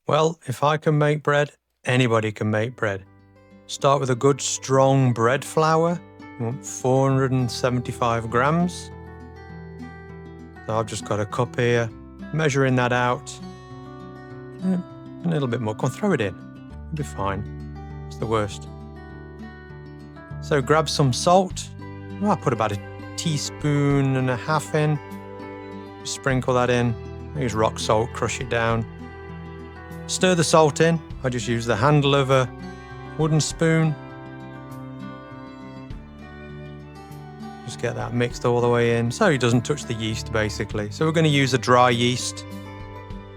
Well, if I can make bread, anybody can make bread. Start with a good strong bread flour. You want 475 grams. So I've just got a cup here, measuring that out. A little bit more, come on, throw it in, it'll be fine. It's the worst. So grab some salt. I'll put about a teaspoon and a half in. Sprinkle that in. Use rock salt, crush it down. Stir the salt in. I just use the handle of a wooden spoon. Just get that mixed all the way in so it doesn't touch the yeast basically. So we're going to use a dry yeast.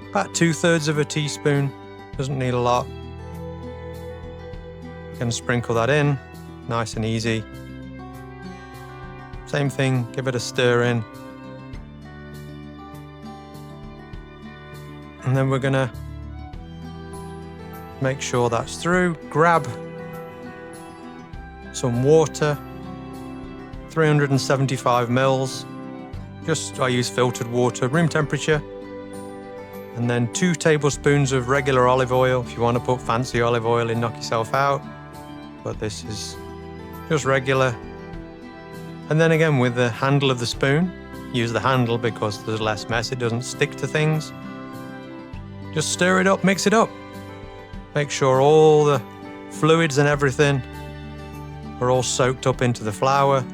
About 2/3 of a teaspoon. Doesn't need a lot. Going to sprinkle that in. Nice and easy. Same thing, give it a stir in. And then we're going to make sure that's through. Grab some water, 375 mils. I use filtered water, room temperature. And then 2 tablespoons of regular olive oil. If you want to put fancy olive oil in, knock yourself out. But this is just regular. And then again, with the handle of the spoon, use the handle because there's less mess, it doesn't stick to things. Just stir it up, mix it up. Make sure all the fluids and everything are all soaked up into the flour.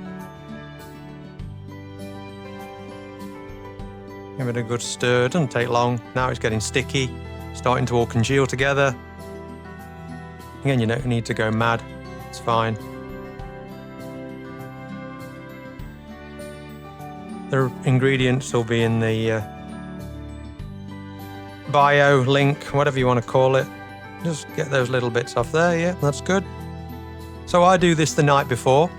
Give it a good stir, it doesn't take long. Now it's getting sticky, starting to all congeal together. Again, you don't need to go mad, it's fine. The ingredients will be in the bio link, whatever you want to call it. Just get those little bits off there, yeah, that's good. So I do this the night before,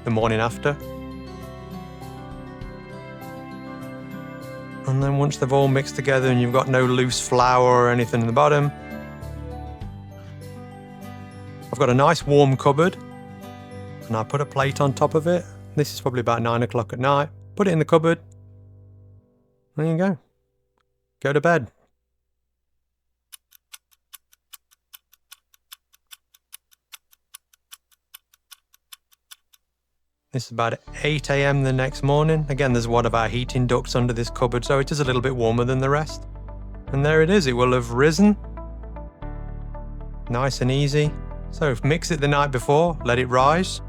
the morning after. And then once they've all mixed together and you've got no loose flour or anything in the bottom, I've got a nice warm cupboard and I put a plate on top of it. This is probably about 9 o'clock at night. Put it in the cupboard. There you go. Go to bed. This is about 8 AM the next morning. Again, there's one of our heating ducts under this cupboard, so it is a little bit warmer than the rest. And there it is, it will have risen. Nice and easy. So mix it the night before, let it rise.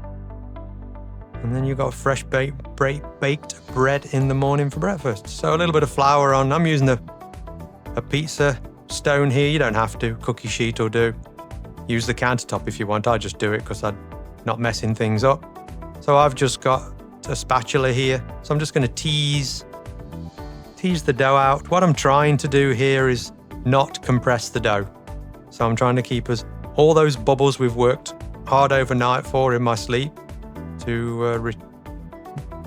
And then you've got fresh baked bread in the morning for breakfast. So a little bit of flour on. I'm using a pizza stone here. You don't have to. Cookie sheet will do. Use the countertop if you want. I just do it because I'm not messing things up. So I've just got a spatula here. So I'm just going to tease the dough out. What I'm trying to do here is not compress the dough. So I'm trying to keep all those bubbles we've worked hard overnight for in my sleep to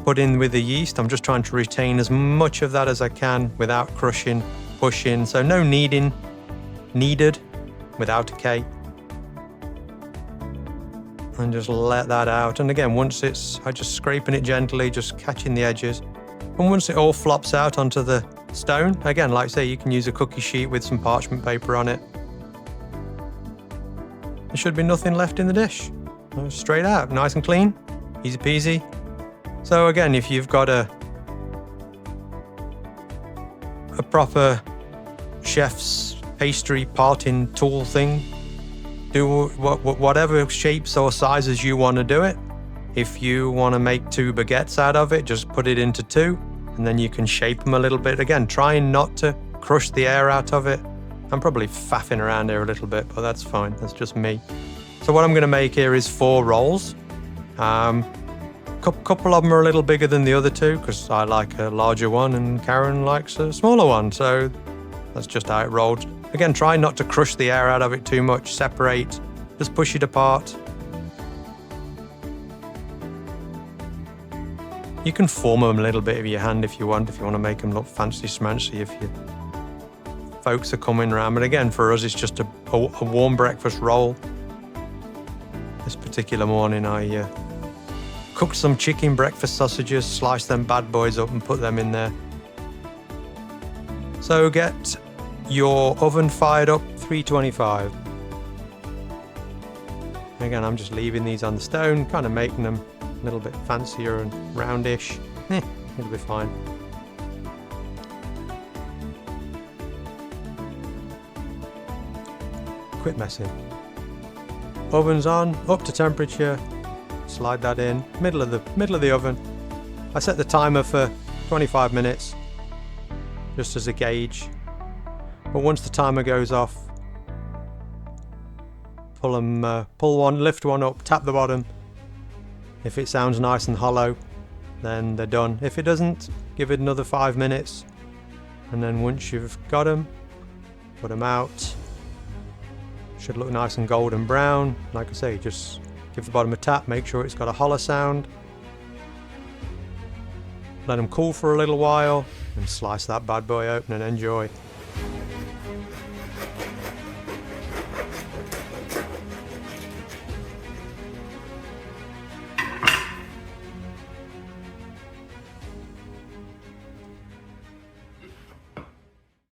put in with the yeast. I'm just trying to retain as much of that as I can without crushing, pushing. So no kneaded without a K. And just let that out. And again, I just scraping it gently, just catching the edges. And once it all flops out onto the stone, again, like I say, you can use a cookie sheet with some parchment paper on it. There should be nothing left in the dish. Straight out, nice and clean, easy peasy. So again, if you've got a proper chef's pastry parting tool thing, do whatever shapes or sizes you want to do it. If you want to make 2 baguettes out of it, just put it into 2, and then you can shape them a little bit. Again, trying not to crush the air out of it. I'm probably faffing around here a little bit, but that's fine. That's just me. So what I'm going to make here is 4 rolls. Couple of them are a little bigger than the other 2 because I like a larger one and Karen likes a smaller one. So that's just how it rolled. Again, try not to crush the air out of it too much. Separate, just push it apart. You can form them a little bit with your hand if you want to make them look fancy smancy if your folks are coming around. But again, for us, it's just a warm breakfast roll. This particular morning, I cooked some chicken breakfast sausages, sliced them bad boys up and put them in there. So get your oven fired up 325. Again, I'm just leaving these on the stone, kind of making them a little bit fancier and roundish. It'll be fine. Quit messing. Oven's on, up to temperature. Slide that in, middle of the oven. I set the timer for 25 minutes, just as a gauge. But once the timer goes off, lift one up, tap the bottom. If it sounds nice and hollow, then they're done. If it doesn't, give it another 5 minutes. And then once you've got them, put them out. Should look nice and golden brown. Like I say, just give the bottom a tap, make sure it's got a hollow sound. Let them cool for a little while and slice that bad boy open and enjoy.